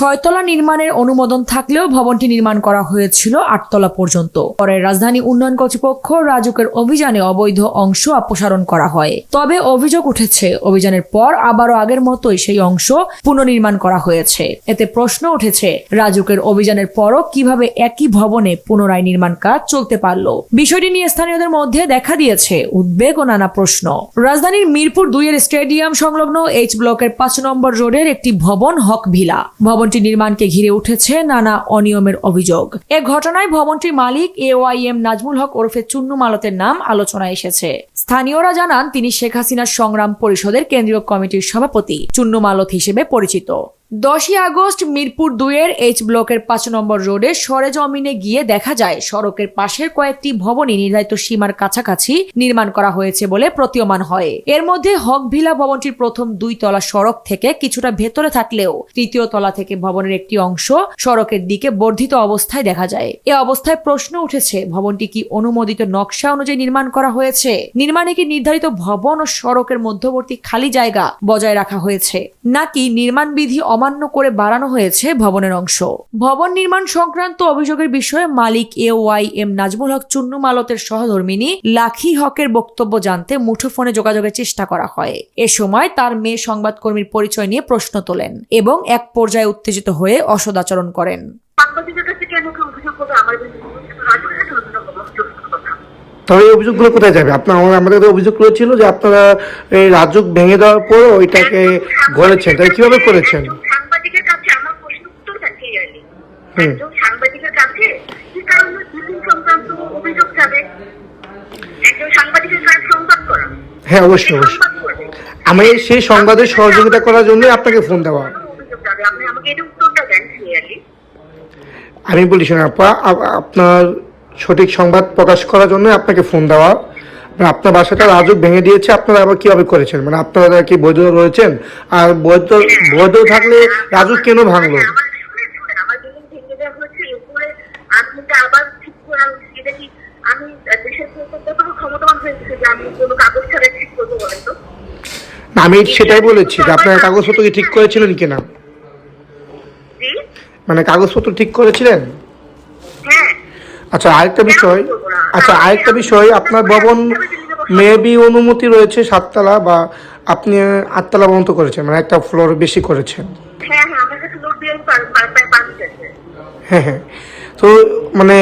6 তলা নির্মাণের অনুমোদন থাকলেও ভবনটি নির্মাণ করা হয়েছিল 8 তলা পর্যন্ত। পরে রাজধানী উন্নয়ন কর্তৃপক্ষ রাজুকের অভিযানে অবৈধ অংশ অপসারণ করা হয়। তবে অভিযোগ উঠেছে, অভিযানের পর আবারও আগের মতোই সেই অংশ পুনর্নির্মাণ করা হয়েছে। এতে প্রশ্ন উঠেছে, রাজুকের অভিযানের পরও কিভাবে একই ভবনে পুনরায় নির্মাণ কাজ চলতে পারল। বিষয়টি নিয়ে স্থানীয়দের মধ্যে দেখা দিয়েছে উদ্বেগ ও নানা প্রশ্ন। রাজধানীর মিরপুর 2 এর স্টেডিয়াম সংলগ্ন এইচ ব্লকের 5 নম্বর রোডের একটি ভবন হক ভিলা। ভবনটি নির্মাণকে ঘিরে উঠেছে নানা অনিয়মের অভিযোগ। এ ঘটনায় ভবনটির মালিক AYM নাজমুল হক ওরফে চুন্নু মালতের নাম আলোচনায় এসেছে। স্থানীয়রা জানান, তিনি শেখ হাসিনার সংগ্রাম পরিষদের কেন্দ্রীয় কমিটির সভাপতি চুন্নু মালত হিসেবে পরিচিত। 10 আগস্ট মিরপুর 2 এর এইচ ব্লকের 5 নম্বর রোডে সরেজমিনে গিয়ে দেখা যায় সড়কের পাশের কয়েকটি ভবনই নির্ধারিত সীমার কাছাকাছি নির্মাণ করা হয়েছে বলে প্রতীয়মান হয়। এর মধ্যে হক ভিলা ভবনটির প্রথম 2 তলা সড়ক থেকে কিছুটা ভেতরে থাকলেও তৃতীয় তলা থেকে ভবনের একটি অংশ সড়কের দিকে বর্ধিত অবস্থায় দেখা যায়। এ অবস্থায় প্রশ্ন উঠেছে, ভবনটি কি অনুমোদিত নকশা অনুযায়ী নির্মাণ করা হয়েছে? নির্মাণে কি নির্ধারিত ভবন ও সড়কের মধ্যবর্তী খালি জায়গা বজায় রাখা হয়েছে, নাকি নির্মাণ বিধি অমান্য করে বাড়ানো হয়েছে ভবনের অংশ? ভবন নির্মাণ সংক্রান্ত অভিযোগের বিষয়ে মালিক AYM নাজমুল হক চুন্নু মালতের সহধর্মিণী লাখি হকের বক্তব্য জানতে মুঠোফোনে যোগাযোগের চেষ্টা করা হয়। এ সময় তার মেয়ে সংবাদকর্মীর পরিচয় নিয়ে প্রশ্ন তোলেন এবং এক পর্যায়ে উত্তেজিত হয়ে অসদাচরণ করেন। তবে এই অভিযোগগুলো কোথায় যাবে? আমাদের অভিযোগ করেছিল যে আপনারা এই রাজুক ভেঙে দেওয়ার পর ওইটাকে গড়েছেন, তাই কিভাবে করেছেন? সাংবাদিকের কাছে আমার প্রশ্ন উত্তরটা ক্লিয়ারলি, একজন সাংবাদিকের কাছে কি কারণে বিল্ডিং সংক্রান্ত অভিযোগ যাবে? একজন সাংবাদিকের কাজ সংবাদ করা। হ্যাঁ, অবশ্যই অবশ্যই। আমি সেই সংবাদের সহযোগিতা করার জন্য আপনাকে ফোন দেওয়া। আপনি আমাকে এটা উত্তরটা দেন ক্লিয়ারলি। আমি বলি শোনা আপা, আপনার সঠিক সংবাদ প্রকাশ করার জন্য আপনাকে ফোন দেওয়া। আপনার বাসাটা রাজুক ভেঙে দিয়েছে, আপনারা আবার কিভাবে করেছেন? মানে আপনারা কি বৈধ রয়েছেন? আর বৈধ থাকলে রাজুক কেন ভাঙলো? আমার বিল্ডিং ভেঙে দেওয়া হয়েছে, এরপরে আপনিটা আবার ঠিক করা হচ্ছে। এটা কি আমি দেশের কতটুকু ক্ষমতাবান হয়েছে যে আমি কোনো কাগজ ছাড়া ঠিক করবো বলেন তো? আমি সেটাই বলেছি যে আপনার কাগজপত্র কি ঠিক করেছিলেন কিনা, মানে কাগজপত্র ঠিক করেছিলেন? আচ্ছা, আরেকটা বিষয়, আপনার ভবন মেবি অনুমতি রয়েছে 7 তলা, বা আপনি 8 তলা পর্যন্ত করেছেন, মানে একটা ফ্লোর বেশি করেছেন। হ্যাঁ, তো মানে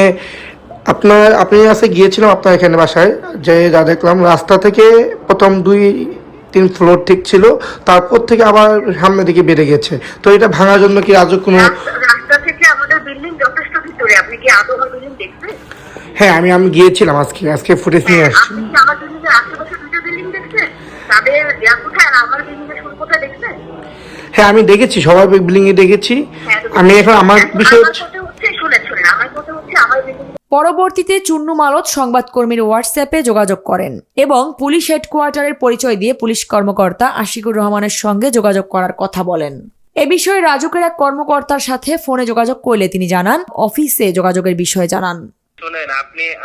আপনি কাছে গিয়েছিলাম আপনার এখানে বাসায়, যে যা দেখলাম রাস্তা থেকে প্রথম 2-3 ফ্লোর ঠিক ছিল, তারপর থেকে আবার সামনের দিকে বেড়ে গেছে। তো এটা ভাঙার জন্য কি রাজুক কোনো রাস্তা থেকে আমাদের বিল্ডিং যথেষ্ট ভিতরে? আপনি কি আদৌ আমার বিল্ডিং দেখছেন? হ্যাঁ, আমি গিয়েছিলাম, আজকে ফুটেজ নিয়ে আসছি। আপনি কি আমার বিল্ডিং এর আশেপাশে দুটো বিল্ডিং দেখছেন? তাদের কোথায় আর আমার বিল্ডিং এর শুরু কোথায় দেখছেন? হ্যাঁ, আমি দেখেছি, সবাই বিল্ডিং এ দেখেছি। আমি এখন আমার বিষয় পরবর্তীতে চুন্নু মালত সংবাদকর্মীর হোয়াটসঅ্যাপে যোগাযোগ করেন এবং পুলিশ হেডকোয়ার্টারের পরিচয় দিয়ে পুলিশ কর্মকর্তা আশিকুর রহমানের সঙ্গে যোগাযোগ করার কথা বলেন। এ বিষয়ে রাজুকের এক কর্মকর্তার সাথে ফোনে যোগাযোগ করলে তিনি জানান, অফিসে যোগাযোগের বিষয়ে জানান। শুনেন,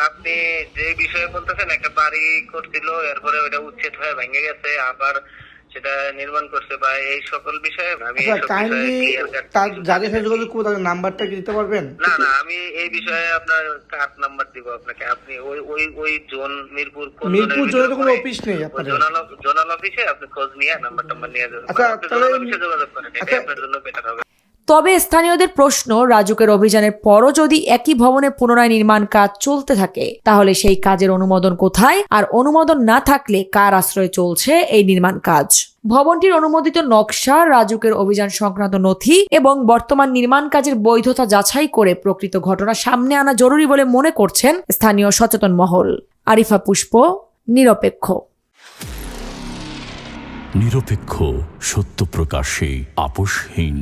আপনি যে বিষয়ে বলতেছেন, একটা বাড়ি করছিল, এরপরে ওটা উচ্ছেদ হয়ে ভেঙে গেছে, আবার সেটা নির্মাণ করছে, বা এই সকল বিষয়ে আমি তাদের নাম্বারটা কি দিতে পারবেন? না, আমি এই বিষয়ে আপনার কার্ড নাম্বার দিব আপনাকে। আপনি ওই জোন মিরপুর জোনে কোনো অফিস নেই আপনাদের? জোনাল অফিসে আপনি খোঁজ নিয়ে নাম্বার নিয়ে যাবেন। আচ্ছা, তাহলে যোগাযোগ করেন, এটা আপনার জন্য বেটার হবে। তবে স্থানীয়দের প্রশ্ন, রাজুকের অভিযানের পরও যদি একই ভবনে পুনরায় নির্মাণ কাজ চলতে থাকে, তাহলে সেই কাজের অনুমোদন কোথায়? আর অনুমোদন না থাকলে কার আশ্রয়ে চলছে এই নির্মাণ কাজ? ভবনটির অনুমোদিত নকশা, রাজুকের অভিযান সংক্রান্ত নথি এবং বর্তমান নির্মাণ কাজের বৈধতা যাচাই করে প্রকৃত ঘটনা সামনে আনা জরুরি বলে মনে করছেন স্থানীয় সচেতন মহল। আরিফা পুষ্প, নিরপেক্ষ। নিরপেক্ষ, সত্য প্রকাশে আপোষহীন।